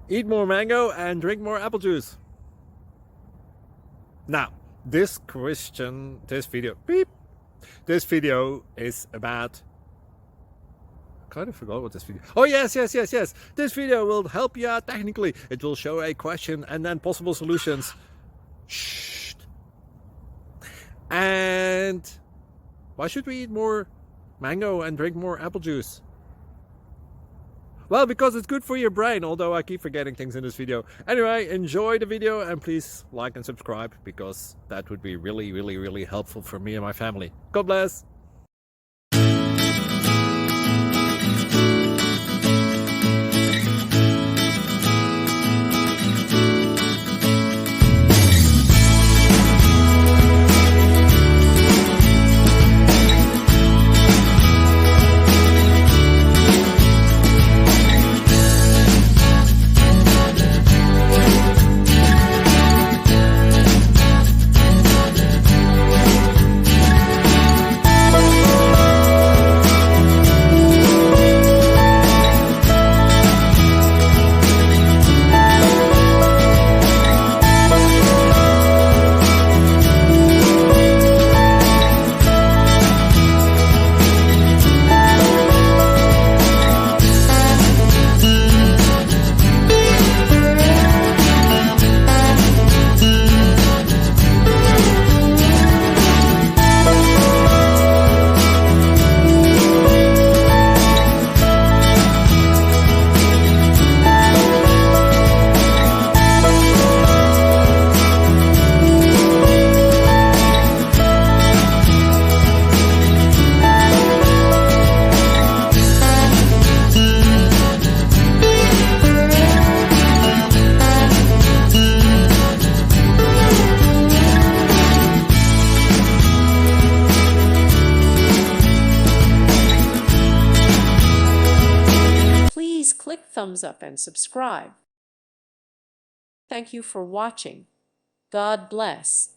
Eat more mango and drink more apple juice. Now, this video is about... I kind of forgot what this video... Oh, yes. This video will help you out technically. It will show a question and then possible solutions. Shh. And why should we eat more mango and drink more apple juice? Well, because it's good for your brain, although I keep forgetting things in this video. Anyway, enjoy the video and please like and subscribe, because that would be really helpful for me and my family. God bless! Please click thumbs up and subscribe. Thank you for watching. God bless.